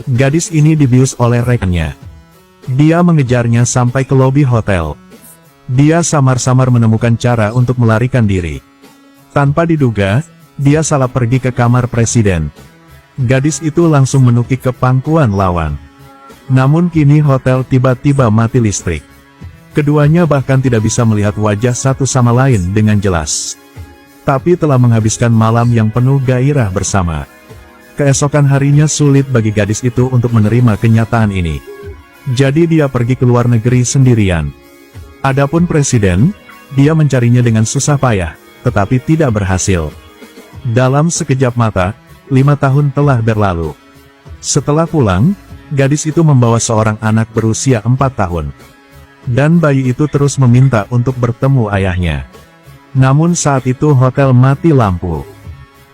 Gadis ini dibius oleh rekannya. Dia mengejarnya sampai ke lobi hotel. Dia samar-samar menemukan cara untuk melarikan diri. Tanpa diduga, dia salah pergi ke kamar presiden. Gadis itu langsung menukik ke pangkuan lawan. Namun kini hotel tiba-tiba mati listrik. Keduanya bahkan tidak bisa melihat wajah satu sama lain dengan jelas. Tapi telah menghabiskan malam yang penuh gairah bersama. Keesokan harinya sulit bagi gadis itu untuk menerima kenyataan ini. Jadi dia pergi ke luar negeri sendirian. Adapun presiden, dia mencarinya dengan susah payah, tetapi tidak berhasil. Dalam sekejap mata, 5 tahun telah berlalu. Setelah pulang, gadis itu membawa seorang anak berusia 4 tahun. Dan bayi itu terus meminta untuk bertemu ayahnya. Namun saat itu hotel mati lampu.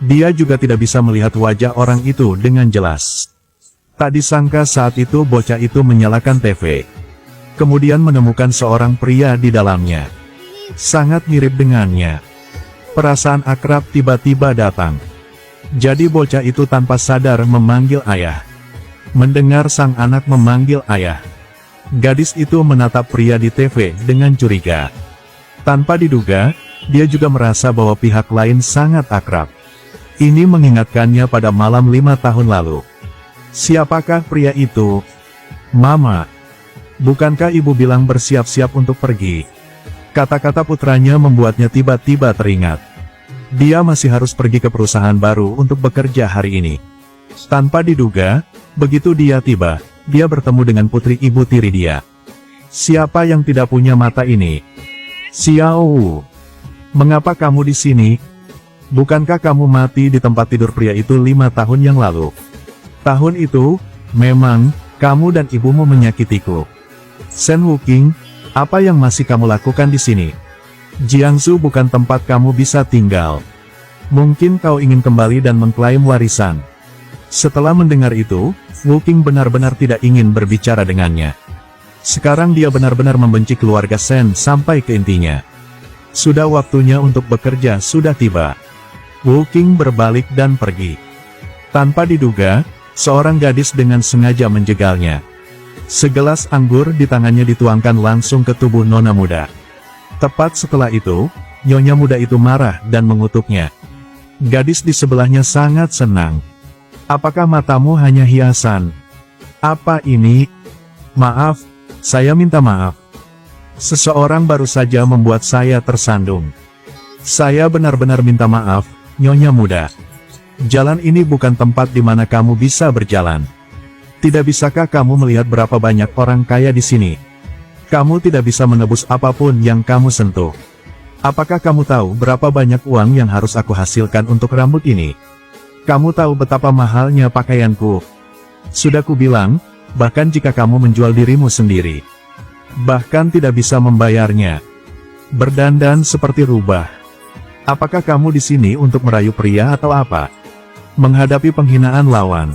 Dia juga tidak bisa melihat wajah orang itu dengan jelas. Tak disangka saat itu bocah itu menyalakan TV. Kemudian menemukan seorang pria di dalamnya. Sangat mirip dengannya. Perasaan akrab tiba-tiba datang. Jadi bocah itu tanpa sadar memanggil ayah. Mendengar sang anak memanggil ayah, gadis itu menatap pria di TV dengan curiga. Tanpa diduga, dia juga merasa bahwa pihak lain sangat akrab. Ini mengingatkannya pada malam 5 tahun lalu. Siapakah pria itu? Mama, bukankah ibu bilang bersiap-siap untuk pergi? Kata-kata putranya membuatnya tiba-tiba teringat. Dia masih harus pergi ke perusahaan baru untuk bekerja hari ini. Tanpa diduga, begitu dia tiba, dia bertemu dengan putri ibu tiri dia. Siapa yang tidak punya mata ini? Xiao Wu. Mengapa kamu di sini? Bukankah kamu mati di tempat tidur pria itu 5 tahun yang lalu? Tahun itu, memang, kamu dan ibumu menyakitiku. Shen Wuqing, apa yang masih kamu lakukan di sini? Jiangsu bukan tempat kamu bisa tinggal. Mungkin kau ingin kembali dan mengklaim warisan. Setelah mendengar itu, Wuqing benar-benar tidak ingin berbicara dengannya. Sekarang dia benar-benar membenci keluarga Shen sampai ke intinya. Sudah waktunya untuk bekerja sudah tiba. Wuqing berbalik dan pergi. Tanpa diduga, seorang gadis dengan sengaja menjegalnya. Segelas anggur di tangannya dituangkan langsung ke tubuh nona muda. Tepat setelah itu, nyonya muda itu marah dan mengutuknya. Gadis di sebelahnya sangat senang. Apakah matamu hanya hiasan? Apa ini? Maaf, saya minta maaf. Seseorang baru saja membuat saya tersandung. Saya benar-benar minta maaf, nyonya muda. Jalan ini bukan tempat di mana kamu bisa berjalan. Tidak bisakah kamu melihat berapa banyak orang kaya di sini? Kamu tidak bisa menebus apapun yang kamu sentuh. Apakah kamu tahu berapa banyak uang yang harus aku hasilkan untuk rambut ini? Kamu tahu betapa mahalnya pakaianku. Sudah kubilang, bahkan jika kamu menjual dirimu sendiri, bahkan tidak bisa membayarnya. Berdandan seperti rubah. Apakah kamu di sini untuk merayu pria atau apa? Menghadapi penghinaan lawan,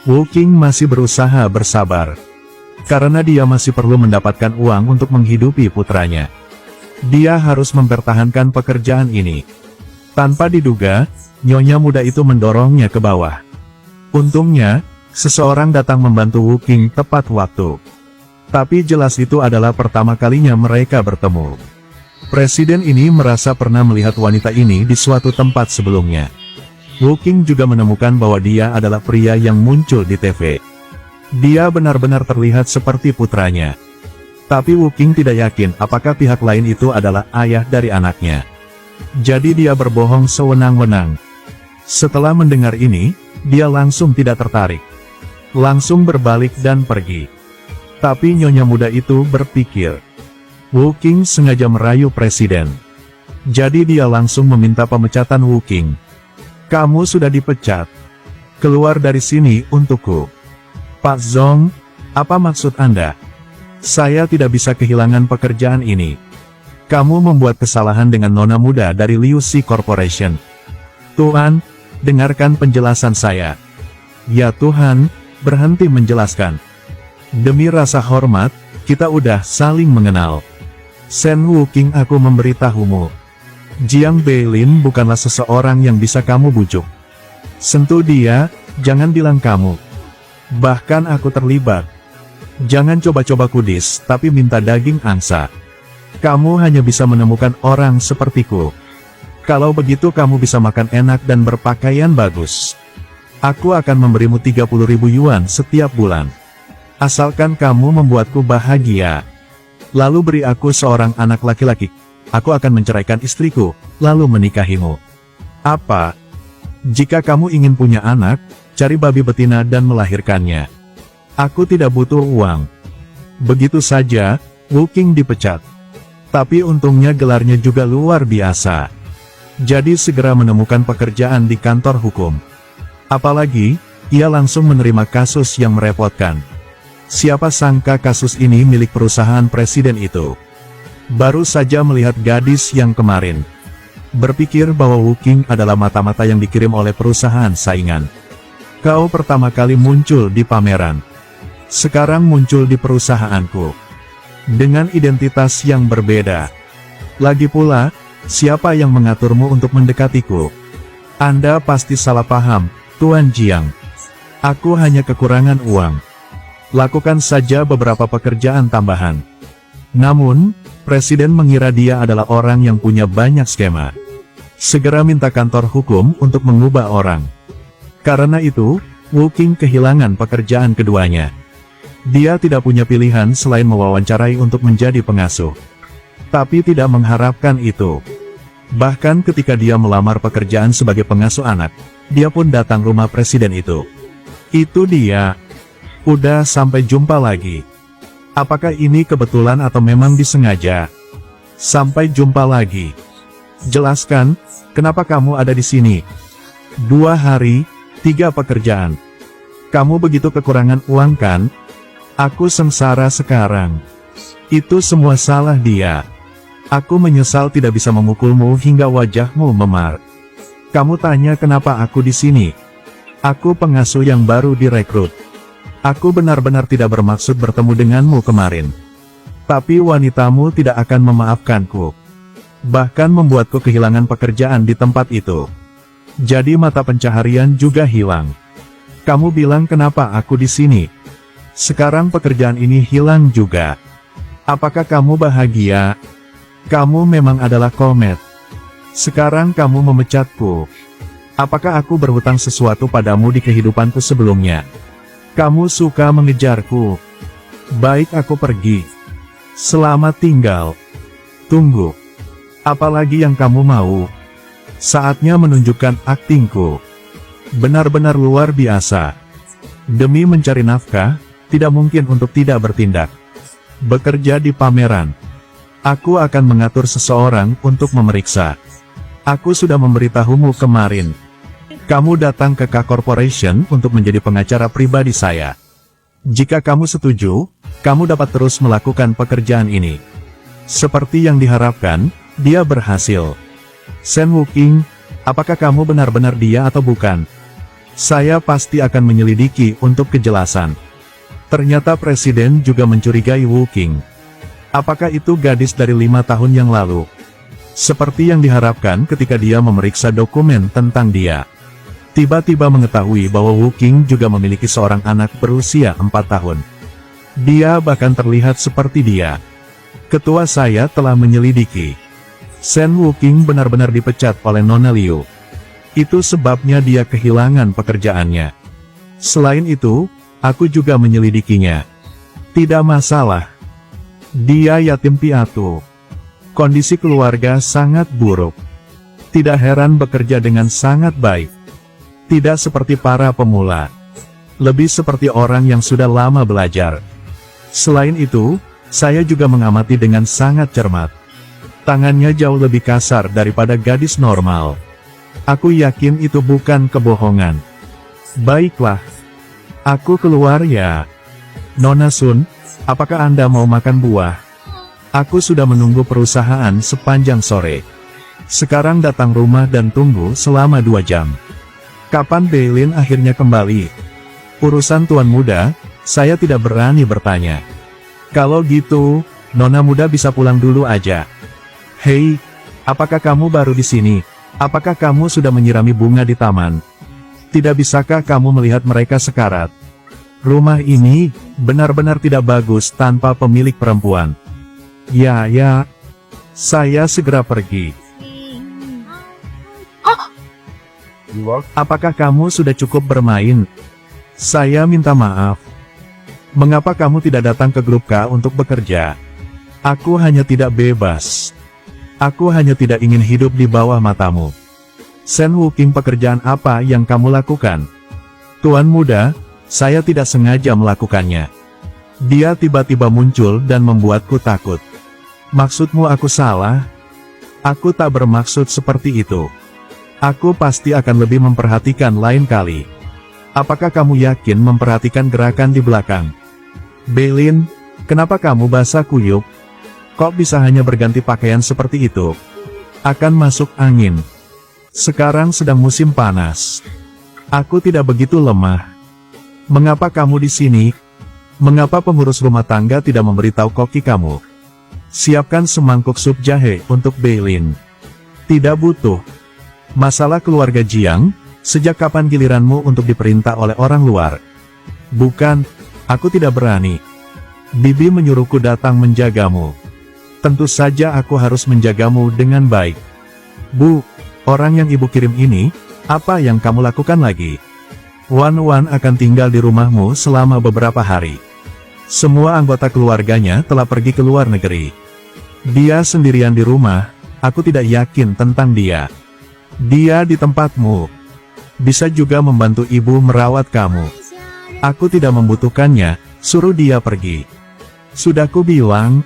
Wuqing masih berusaha bersabar. Karena dia masih perlu mendapatkan uang untuk menghidupi putranya. Dia harus mempertahankan pekerjaan ini. Tanpa diduga, nyonya muda itu mendorongnya ke bawah. Untungnya, seseorang datang membantu Wuqing tepat waktu. Tapi jelas itu adalah pertama kalinya mereka bertemu. Presiden ini merasa pernah melihat wanita ini di suatu tempat sebelumnya. Wuqing juga menemukan bahwa dia adalah pria yang muncul di TV. Dia benar-benar terlihat seperti putranya. Tapi Wuqing tidak yakin apakah pihak lain itu adalah ayah dari anaknya. Jadi dia berbohong sewenang-wenang. Setelah mendengar ini, dia langsung tidak tertarik. Langsung berbalik dan pergi. Tapi nyonya muda itu berpikir, Wuqing sengaja merayu presiden. Jadi dia langsung meminta pemecatan Wuqing. Kamu sudah dipecat. Keluar dari sini untukku. Pak Zong, apa maksud Anda? Saya tidak bisa kehilangan pekerjaan ini. Kamu membuat kesalahan dengan nona muda dari Liu Xi Corporation. Tuan, dengarkan penjelasan saya. Ya Tuhan, berhenti menjelaskan. Demi rasa hormat, kita udah saling mengenal. Shen Wuqing, aku memberitahumu. Jiang Beilin bukanlah seseorang yang bisa kamu bujuk. Sentuh dia, jangan bilang kamu. Bahkan aku terlibat. Jangan coba-coba kudis, tapi minta daging angsa. Kamu hanya bisa menemukan orang sepertiku. Kalau begitu kamu bisa makan enak dan berpakaian bagus. Aku akan memberimu 30.000 yuan setiap bulan. Asalkan kamu membuatku bahagia. Lalu beri aku seorang anak laki-laki. Aku akan menceraikan istriku, lalu menikahimu. Apa? Jika kamu ingin punya anak, cari babi betina dan melahirkannya. Aku tidak butuh uang. Begitu saja, Wu Qing dipecat. Tapi untungnya gelarnya juga luar biasa. Jadi segera menemukan pekerjaan di kantor hukum. Apalagi, ia langsung menerima kasus yang merepotkan. Siapa sangka kasus ini milik perusahaan presiden itu. Baru saja melihat gadis yang kemarin. Berpikir bahwa Wu Qing adalah mata-mata yang dikirim oleh perusahaan saingan. Kau pertama kali muncul di pameran. Sekarang muncul di perusahaanku. Dengan identitas yang berbeda. Lagi pula, siapa yang mengaturmu untuk mendekatiku? Anda pasti salah paham, Tuan Jiang. Aku hanya kekurangan uang. Lakukan saja beberapa pekerjaan tambahan. Namun, Presiden mengira dia adalah orang yang punya banyak skema. Segera minta kantor hukum untuk mengubah orang. Karena itu, Wu Qing kehilangan pekerjaan keduanya. Dia tidak punya pilihan selain mewawancarai untuk menjadi pengasuh. Tapi tidak mengharapkan itu. Bahkan ketika dia melamar pekerjaan sebagai pengasuh anak, dia pun datang rumah presiden itu. Itu dia. Udah, sampai jumpa lagi. Apakah ini kebetulan atau memang disengaja? Sampai jumpa lagi. Jelaskan, kenapa kamu ada di sini? 2 hari, 3 pekerjaan. Kamu begitu kekurangan uang kan? Aku sengsara sekarang. Itu semua salah dia. Aku menyesal tidak bisa memukulmu hingga wajahmu memar. Kamu tanya kenapa aku di sini? Aku pengasuh yang baru direkrut. Aku benar-benar tidak bermaksud bertemu denganmu kemarin. Tapi wanitamu tidak akan memaafkanku. Bahkan membuatku kehilangan pekerjaan di tempat itu. Jadi mata pencaharian juga hilang. Kamu bilang kenapa aku di sini? Sekarang pekerjaan ini hilang juga. Apakah kamu bahagia? Kamu memang adalah komet. Sekarang kamu memecatku. Apakah aku berhutang sesuatu padamu di kehidupanku sebelumnya? Kamu suka mengejarku. Baik, aku pergi. Selamat tinggal. Tunggu. Apalagi yang kamu mau? Saatnya menunjukkan aktingku. Benar-benar luar biasa. Demi mencari nafkah, tidak mungkin untuk tidak bertindak. Bekerja di pameran. Aku akan mengatur seseorang untuk memeriksa. Aku sudah memberitahumu kemarin. Kamu datang ke K Corporation untuk menjadi pengacara pribadi saya. Jika kamu setuju, kamu dapat terus melakukan pekerjaan ini. Seperti yang diharapkan, dia berhasil. Shen Wu Qing, apakah kamu benar-benar dia atau bukan? Saya pasti akan menyelidiki untuk kejelasan. Ternyata Presiden juga mencurigai Wu Qing. Apakah itu gadis dari 5 tahun yang lalu? Seperti yang diharapkan ketika dia memeriksa dokumen tentang dia. Tiba-tiba mengetahui bahwa Wu Qing juga memiliki seorang anak berusia 4 tahun. Dia bahkan terlihat seperti dia. Ketua saya telah menyelidiki. Shen Wu Qing benar-benar dipecat oleh Nona Liu. Itu sebabnya dia kehilangan pekerjaannya. Selain itu, aku juga menyelidikinya. Tidak masalah. Dia yatim piatu. Kondisi keluarga sangat buruk. Tidak heran bekerja dengan sangat baik. Tidak seperti para pemula. Lebih seperti orang yang sudah lama belajar. Selain itu, saya juga mengamati dengan sangat cermat. Tangannya jauh lebih kasar daripada gadis normal. Aku yakin itu bukan kebohongan. Baiklah. Aku keluar ya. Nona Sun, apakah Anda mau makan buah? Aku sudah menunggu perusahaan sepanjang sore. Sekarang datang rumah dan tunggu selama 2 jam. Kapan Beilin akhirnya kembali? Urusan tuan muda, saya tidak berani bertanya. Kalau gitu, Nona muda bisa pulang dulu aja. Hei, apakah kamu baru di sini? Apakah kamu sudah menyirami bunga di taman? Tidak bisakah kamu melihat mereka sekarat? Rumah ini benar-benar tidak bagus tanpa pemilik perempuan. Ya, saya segera pergi. Apakah kamu sudah cukup bermain? Saya minta maaf. Mengapa kamu tidak datang ke grup K untuk bekerja? Aku hanya tidak bebas. Aku hanya tidak ingin hidup di bawah matamu. Sen Wuking, pekerjaan apa yang kamu lakukan? Tuan muda, saya tidak sengaja melakukannya. Dia tiba-tiba muncul dan membuatku takut. Maksudmu aku salah? Aku tak bermaksud seperti itu. Aku pasti akan lebih memperhatikan lain kali. Apakah kamu yakin memperhatikan gerakan di belakang? Beilin, kenapa kamu basah kuyup? Kok bisa hanya berganti pakaian seperti itu? Akan masuk angin. Sekarang sedang musim panas. Aku tidak begitu lemah. Mengapa kamu di sini? Mengapa pengurus rumah tangga tidak memberitahu koki kamu? Siapkan semangkuk sup jahe untuk Beilin. Tidak butuh. Masalah keluarga Jiang, sejak kapan giliranmu untuk diperintah oleh orang luar? Bukan, aku tidak berani. Bibi menyuruhku datang menjagamu. Tentu saja aku harus menjagamu dengan baik. Bu, orang yang ibu kirim ini, apa yang kamu lakukan lagi? Wan akan tinggal di rumahmu selama beberapa hari. Semua anggota keluarganya telah pergi ke luar negeri. Dia sendirian di rumah, aku tidak yakin tentang dia. Dia di tempatmu. Bisa juga membantu ibu merawat kamu. Aku tidak membutuhkannya, suruh dia pergi. Sudah ku bilang,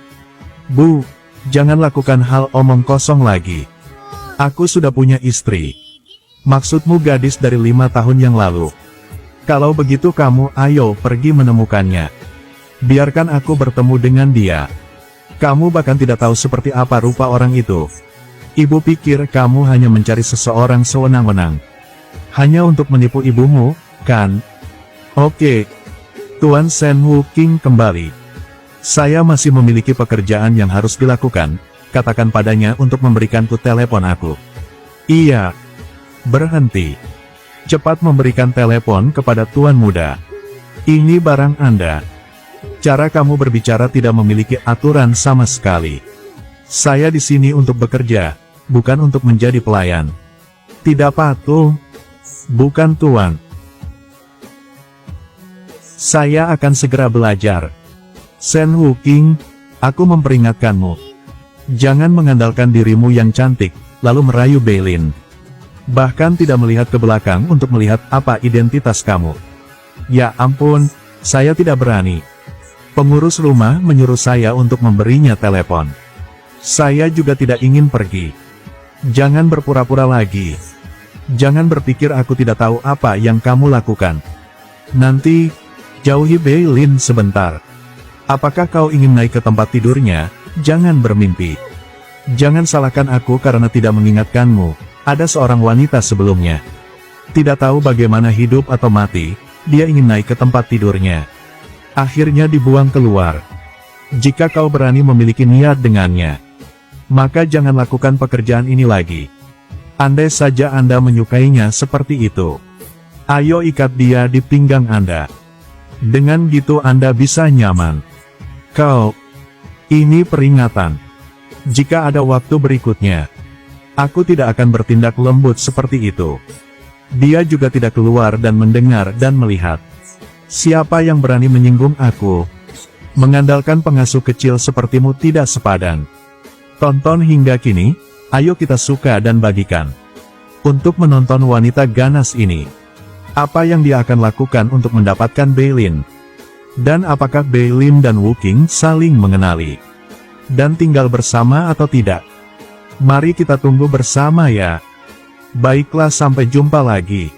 Bu, jangan lakukan hal omong kosong lagi. Aku sudah punya istri. Maksudmu gadis dari 5 tahun yang lalu. Kalau begitu kamu ayo pergi menemukannya. Biarkan aku bertemu dengan dia. Kamu bahkan tidak tahu seperti apa rupa orang itu. Ibu pikir kamu hanya mencari seseorang sewenang-wenang. Hanya untuk menipu ibumu, kan? Oke. Tuan Sen Wuking kembali. Saya masih memiliki pekerjaan yang harus dilakukan. Katakan padanya untuk memberikanku telepon aku. Iya. Berhenti. Cepat memberikan telepon kepada Tuan Muda. Ini barang Anda. Cara kamu berbicara tidak memiliki aturan sama sekali. Saya di sini untuk bekerja, bukan untuk menjadi pelayan. Tidak patuh. Bukan Tuan. Saya akan segera belajar. Sen Wuking, aku memperingatkanmu. Jangan mengandalkan dirimu yang cantik, lalu merayu Beilin. Bahkan tidak melihat ke belakang untuk melihat apa identitas kamu. Ya ampun, saya tidak berani. Pengurus rumah menyuruh saya untuk memberinya telepon. Saya juga tidak ingin pergi. Jangan berpura-pura lagi. Jangan berpikir aku tidak tahu apa yang kamu lakukan. Nanti, jauhi Beilin sebentar. Apakah kau ingin naik ke tempat tidurnya? Jangan bermimpi. Jangan salahkan aku karena tidak mengingatkanmu. Ada seorang wanita sebelumnya. Tidak tahu bagaimana hidup atau mati, dia ingin naik ke tempat tidurnya. Akhirnya dibuang keluar. Jika kau berani memiliki niat dengannya, maka jangan lakukan pekerjaan ini lagi. Andai saja Anda menyukainya seperti itu. Ayo ikat dia di pinggang Anda. Dengan gitu Anda bisa nyaman. Kau, ini peringatan. Jika ada waktu berikutnya, aku tidak akan bertindak lembut seperti itu. Dia juga tidak keluar dan mendengar dan melihat. Siapa yang berani menyinggung aku? Mengandalkan pengasuh kecil sepertimu tidak sepadan. Tonton hingga kini, ayo kita suka dan bagikan. Untuk menonton wanita ganas ini. Apa yang dia akan lakukan untuk mendapatkan Beilin? Dan apakah Beilin dan Wuking saling mengenali? Dan tinggal bersama atau tidak? Mari kita tunggu bersama ya. Baiklah, sampai jumpa lagi.